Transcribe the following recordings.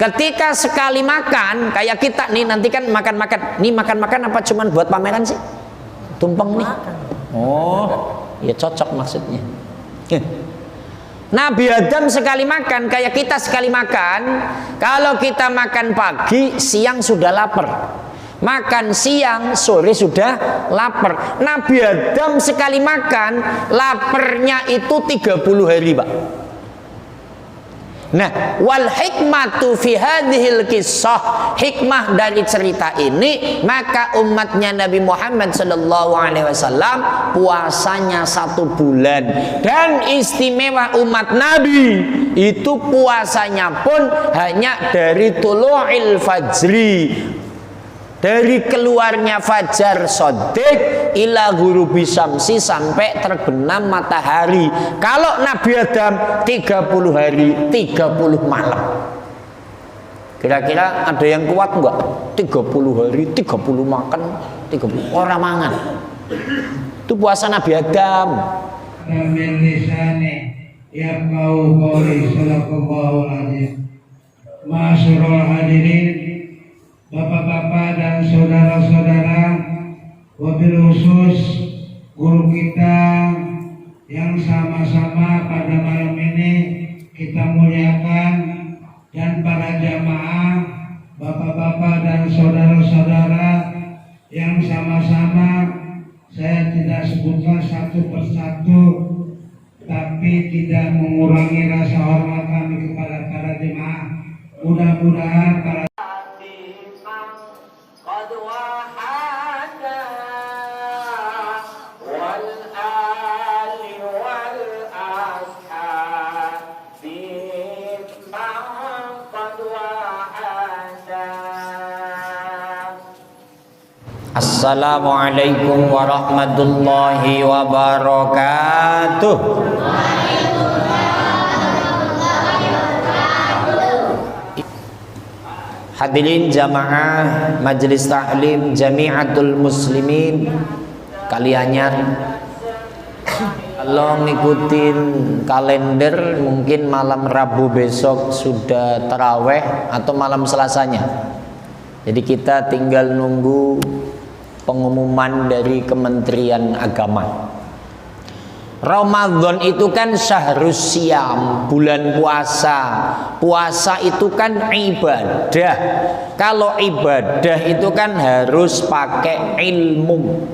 Ketika sekali makan, kayak kita nih nanti kan makan-makan. Nih makan-makan apa cuman buat pameran sih? Tumpeng nih. Oh, ya cocok maksudnya. Nabi Adam sekali makan, kayak kita sekali makan. Kalau kita makan pagi, siang sudah lapar. Makan siang, sore sudah lapar. Nabi Adam sekali makan, laparnya itu 30 hari, Pak. Nah, wal hikmatu fi hadhil kisah, hikmah dari cerita ini, maka umatnya Nabi Muhammad sallallahu alaihi wasallam puasanya 1 bulan. Dan istimewa umat Nabi itu puasanya pun hanya dari tulu'il fajri, dari keluarnya fajar shadiq ila ghurubi syamsi, sampai terbenam matahari. Kalau Nabi Adam 30 hari 30 malam. Kira-kira ada yang kuat enggak? 30 hari 30 makan, 30 orang mangan. Itu puasa Nabi Adam. Amin lisani ya qauli sallallahu alaihi. Masyarul hadirin, Bapak-bapak dan saudara-saudara, wabil khusus guru kita yang sama-sama pada malam ini kita muliakan, dan para jamaah, bapak-bapak dan saudara-saudara yang sama-sama saya tidak sebutkan satu persatu, tapi tidak mengurangi rasa hormat kami kepada para jemaah. Mudah-mudahan para Assalamualaikum warahmatullahi wabarakatuh. Hadirin jamaah Majelis Ta'lim Jami'atul Muslimin kalianyar, kalau ngikutin kalender mungkin malam Rabu besok sudah taraweh atau malam Selasanya. Jadi kita tinggal nunggu pengumuman dari Kementerian Agama. Ramadan itu kan syahrus siam, bulan puasa. Puasa itu kan ibadah. Kalau ibadah itu kan harus pakai ilmu.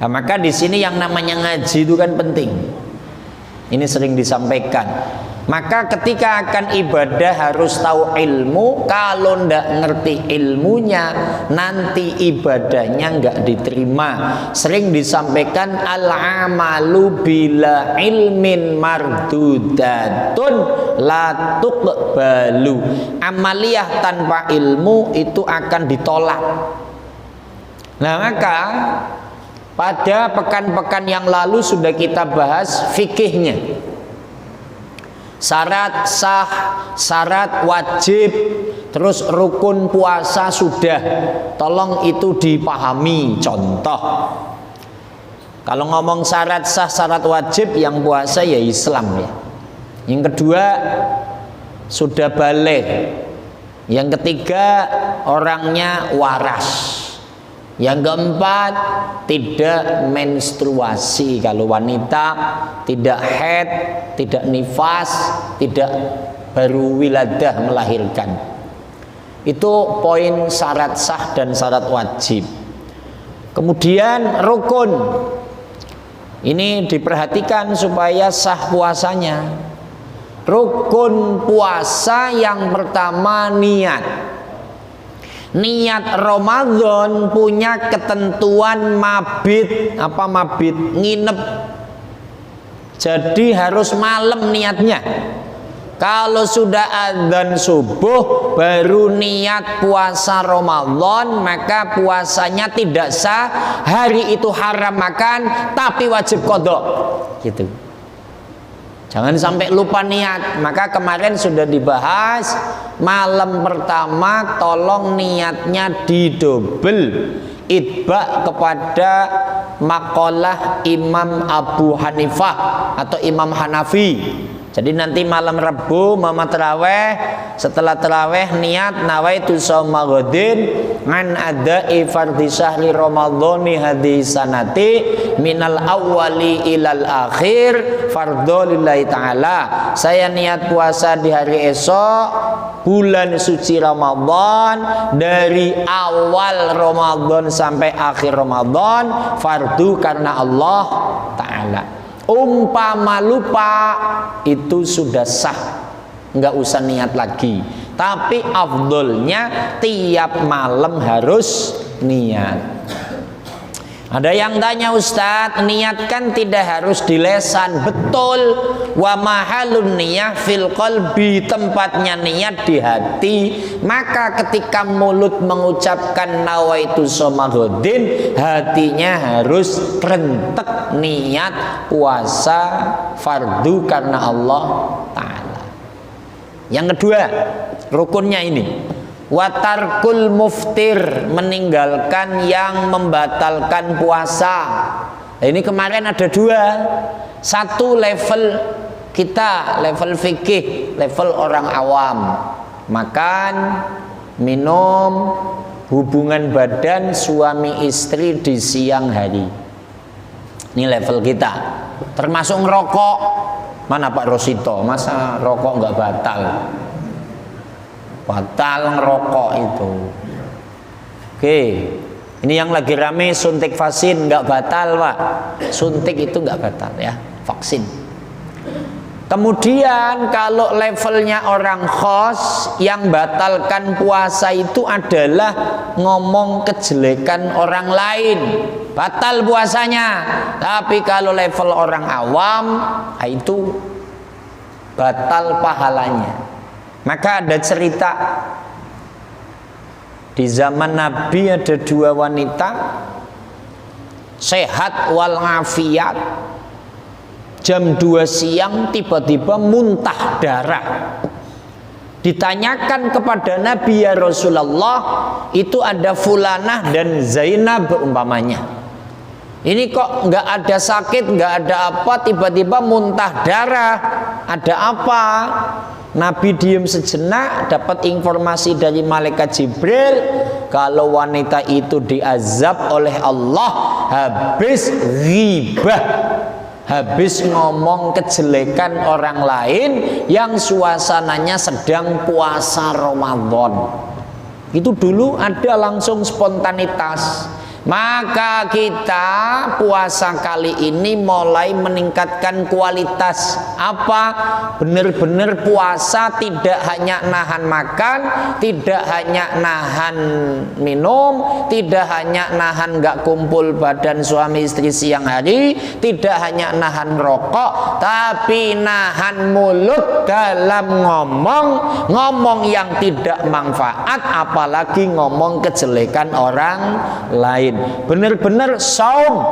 Nah, maka di sini yang namanya ngaji itu kan penting. Ini sering disampaikan. Maka ketika akan ibadah harus tahu ilmu. Kalau ndak ngerti ilmunya, nanti ibadahnya nggak diterima. Sering disampaikan al-amalu bila ilmin mardudatun la tuqbalu. Amaliyah tanpa ilmu itu akan ditolak. Nah, maka pada pekan-pekan yang lalu sudah kita bahas fikihnya. Syarat sah, syarat wajib, terus rukun puasa sudah. Tolong itu dipahami. Contoh, kalau ngomong syarat sah, syarat wajib, yang puasa ya Islam ya. Yang kedua sudah balik. Yang ketiga orangnya waras. Yang keempat tidak menstruasi. Kalau wanita tidak haid, tidak nifas, tidak baru wiladah melahirkan. Itu poin syarat sah dan syarat wajib. Kemudian rukun. Ini diperhatikan supaya sah puasanya. Rukun puasa yang pertama niat. Niat Ramadan punya ketentuan mabit. Apa mabit? Nginep. Jadi harus malam niatnya. Kalau sudah adzan subuh baru niat puasa Ramadan, maka puasanya tidak sah. Hari itu haram makan, tapi wajib qadha. Gitu. Jangan sampai lupa niat. Maka kemarin sudah dibahas, malam pertama tolong niatnya didobel. Itba kepada makalah Imam Abu Hanifah atau Imam Hanafi. Jadi nanti malam Rabu mama terawih, setelah terawih niat nawaitu shauma ghadin an ada'i fardhi syahri ramadhani hadhi sanati minal awwali ilal akhir fardhu lillahi ta'ala. Saya niat puasa di hari esok bulan suci Ramadan, dari awal Ramadan sampai akhir Ramadan, fardu karena Allah Ta'ala. Umpama lupa itu sudah sah, nggak usah niat lagi. Tapi afdolnya tiap malam harus niat. Ada yang tanya, Ustadz, niat kan tidak harus di lesan. Betul. Wa mahalun niyah fil qalbi, tempatnya niat di hati. Maka ketika mulut mengucapkan nawaitu shauma ghadin, hatinya harus rentek niat puasa fardu karena Allah Ta'ala. Yang kedua, rukunnya ini, watarkul muftir, meninggalkan yang membatalkan puasa. Ini kemarin ada dua. Satu level kita, level fikih, level orang awam, makan, minum, hubungan badan suami istri di siang hari. Ini level kita. Termasuk ngerokok. Mana Pak Rosito, masa rokok nggak batal? Batal ngerokok itu. Oke, ini yang lagi rame suntik vaksin nggak batal Pak. Suntik itu nggak batal ya, vaksin. Kemudian kalau levelnya orang khos, yang batalkan puasa itu adalah ngomong kejelekan orang lain, batal puasanya. Tapi kalau level orang awam, itu batal pahalanya. Maka ada cerita di zaman Nabi, ada dua wanita sehat walafiat, jam 2 siang tiba-tiba muntah darah. Ditanyakan kepada Nabi, ya Rasulullah, itu ada Fulanah dan Zainab umpamanya, ini kok nggak ada sakit, nggak ada apa, tiba-tiba muntah darah, ada apa? Nabi diam sejenak, dapat informasi dari malaikat Jibril kalau wanita itu diazab oleh Allah habis ghibah, habis ngomong kejelekan orang lain yang suasananya sedang puasa Ramadan. Itu dulu ada langsung spontanitas. Maka kita puasa kali ini mulai meningkatkan kualitas. Apa? Benar-benar puasa tidak hanya nahan makan, tidak hanya nahan minum, tidak hanya nahan gak kumpul badan suami istri siang hari, tidak hanya nahan rokok, tapi nahan mulut dalam ngomong yang tidak manfaat, apalagi ngomong kejelekan orang lain. Benar-benar saum.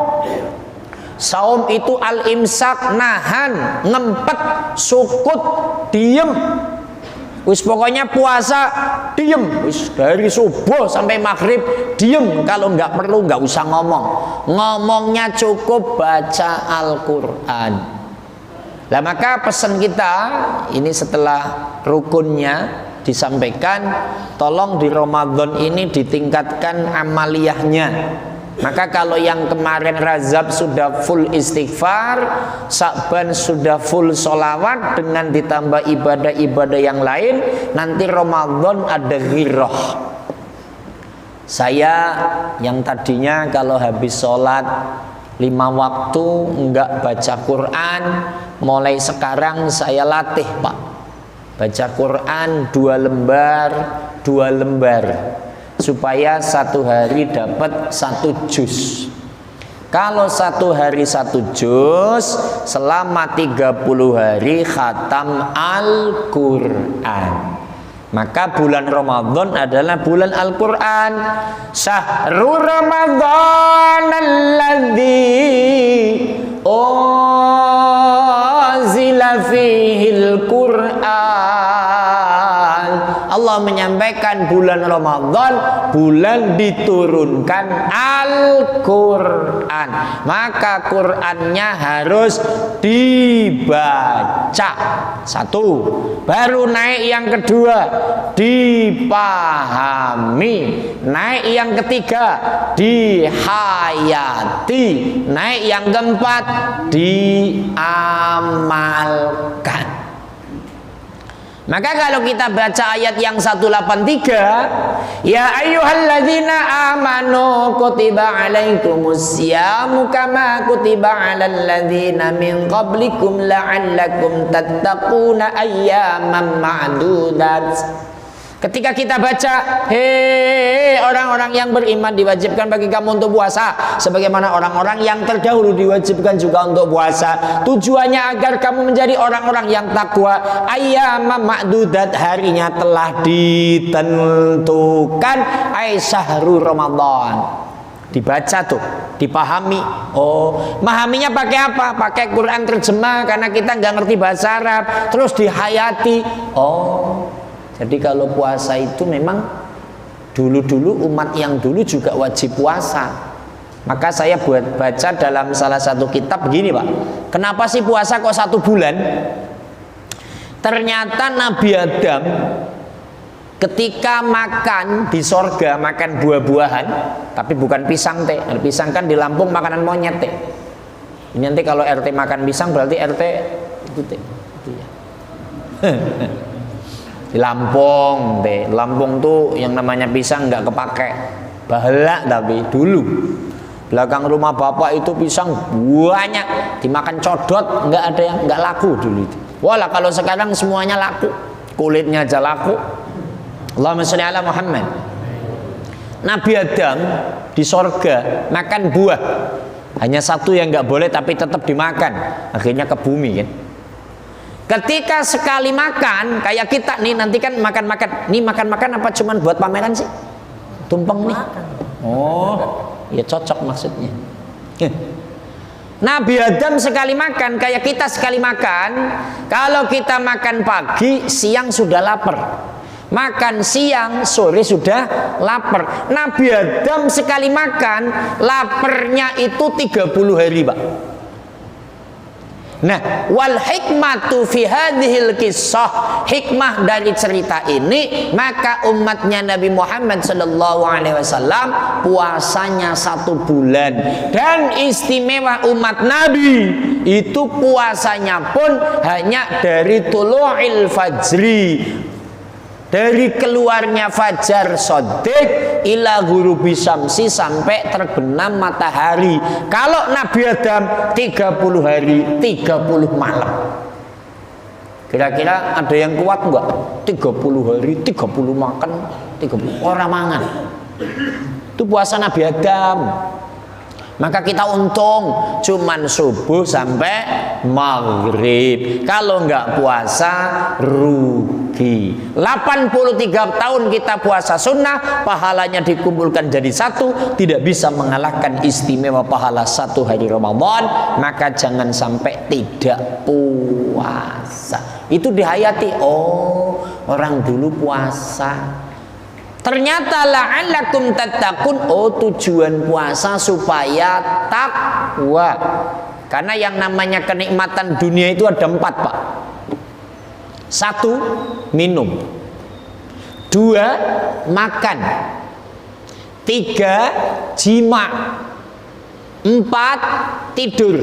Saum itu al-imsak, nahan, ngempet, sukut, diem. Wis pokoknya puasa diem, wis dari subuh sampai maghrib diem. Kalau nggak perlu nggak usah ngomong. Ngomongnya cukup baca Al-Quran. Nah maka pesan kita ini setelah rukunnya disampaikan, tolong di Ramadan ini ditingkatkan amaliyahnya. Maka kalau yang kemarin Rajab sudah full istighfar, Sya'ban sudah full sholawat dengan ditambah ibadah-ibadah yang lain, nanti Ramadan ada ghirah. Saya yang tadinya kalau habis sholat 5 waktu enggak baca Quran, mulai sekarang saya latih Pak, baca Quran 2 lembar supaya satu hari dapat 1 juz. Kalau satu hari 1 juz, selama 30 hari khatam Al-Quran. Maka bulan Ramadan adalah bulan Al-Quran. Syahrul Ramadan alladzi unzila fihil Quran Allah menyampaikan bulan Ramadan bulan diturunkan Al-Quran, maka Qurannya harus dibaca. Satu, baru naik yang kedua dipahami, naik yang ketiga dihayati, naik yang keempat diamalkan. Maka kalau kita baca ayat yang 183, ya ayyuhalladzina amanu kutiba alaikumusyamu kama kutiba alal ladzina min qablikum la'allakum tattaquna ayyaman ma'dudat. Ketika kita baca, hei orang-orang yang beriman diwajibkan bagi kamu untuk puasa sebagaimana orang-orang yang terdahulu diwajibkan juga untuk puasa. Tujuannya agar kamu menjadi orang-orang yang takwa. Ayyamam ma'dudat, harinya telah ditentukan. Ai syahrul Ramadan. Dibaca tuh, dipahami. Oh, memahaminya pakai apa? Pakai Quran terjemah karena kita nggak ngerti bahasa Arab. Terus dihayati. Oh, jadi kalau puasa itu memang dulu-dulu umat yang dulu juga wajib puasa. Maka saya buat baca dalam salah satu kitab begini, Pak. Kenapa sih puasa kok 1 bulan? Ternyata Nabi Adam ketika makan di sorga, makan buah-buahan, tapi bukan pisang teh. Pisang kan di Lampung makanan monyet teh. Ini nanti kalau RT makan pisang berarti RT itu teh. Itu ya. Di Lampung deh, Lampung tuh yang namanya pisang nggak kepake, bahala tapi dulu belakang rumah bapak itu pisang banyak, dimakan codot, nggak ada yang nggak laku dulu itu. Walah kalau sekarang semuanya laku, kulitnya aja laku. Allahumma sholli ala Muhammad. Nabi Adam di sorga makan buah, hanya satu yang nggak boleh tapi tetap dimakan, akhirnya ke bumi kan. Ketika sekali makan, kayak kita nih nanti kan makan-makan. Nih makan-makan apa cuman buat pameran sih? Tumpeng nih. Oh, ya cocok maksudnya. Nabi Adam sekali makan, kayak kita sekali makan. Kalau kita makan pagi, siang sudah lapar. Makan siang, sore sudah lapar. Nabi Adam sekali makan, laparnya itu 30 hari, Pak. Nah, wal hikmatu fi hadhil kisah, hikmah dari cerita ini, maka umatnya Nabi Muhammad sallallahu alaihi wasallam puasanya 1 bulan. Dan istimewa umat Nabi itu puasanya pun hanya dari tulu'il fajri, dari keluarnya fajar shadiq ila ghurubi syamsi, sampai terbenam matahari. Kalau Nabi Adam 30 hari 30 malam. Kira-kira ada yang kuat enggak? 30 hari 30 makan, 30 orang mangan. Itu puasa Nabi Adam. Maka kita untung cuman subuh sampai maghrib. Kalau enggak puasa rugi. 83 tahun kita puasa sunnah, pahalanya dikumpulkan jadi 1, tidak bisa mengalahkan istimewa pahala 1 hari Ramadan. Maka jangan sampai tidak puasa. Itu dihayati. Oh, orang dulu puasa. Ternyata la'allakum tattaqun. Oh, tujuan puasa supaya takwa. Karena yang namanya kenikmatan dunia itu ada 4, Pak. 1, minum. 2, makan. 3, jima. 4, tidur.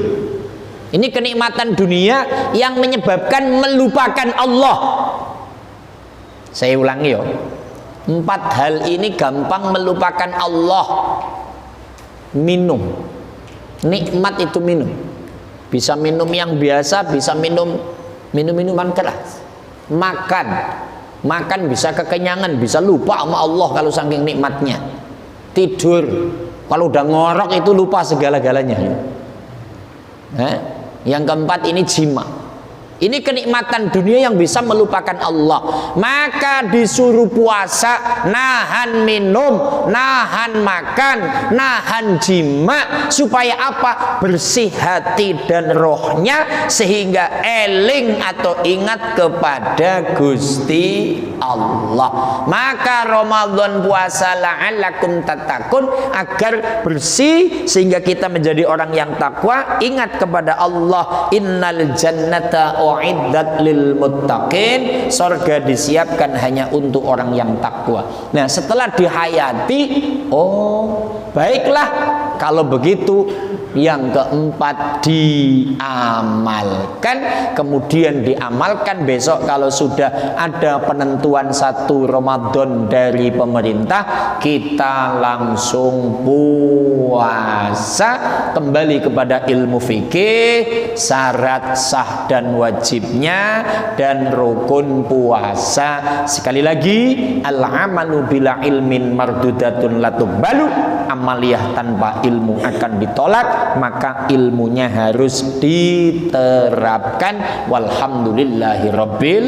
Ini kenikmatan dunia yang menyebabkan melupakan Allah. Saya ulangi ya. 4 hal ini gampang melupakan Allah. Minum, nikmat itu minum. Bisa minum yang biasa, bisa minum minuman keras. Makan bisa kekenyangan, bisa lupa sama Allah kalau saking nikmatnya. Tidur, kalau udah ngorok itu lupa segala-galanya. Yang keempat ini jima. Ini kenikmatan dunia yang bisa melupakan Allah. Maka disuruh puasa, nahan minum, nahan makan, nahan jima, supaya apa? Bersih hati dan rohnya, sehingga eling atau ingat kepada Gusti Allah. Maka Ramadan puasa la'allakum tattaqun, agar bersih sehingga kita menjadi orang yang takwa, ingat kepada Allah. Innal jannata uiddat lil muttaqin, surga disiapkan hanya untuk orang yang takwa. Nah, setelah dihayati, oh baiklah kalau begitu. Yang keempat, diamalkan. Kemudian diamalkan besok kalau sudah ada penentuan 1 Ramadan dari pemerintah, kita langsung puasa. Kembali kepada ilmu fikih, syarat sah dan wajibnya, dan rukun puasa. Sekali lagi, al-amalu bila ilmin mardudatun latubalu, amaliyah tanpa ilmu akan ditolak. Maka ilmunya harus diterapkan. Walhamdulillahi rabbil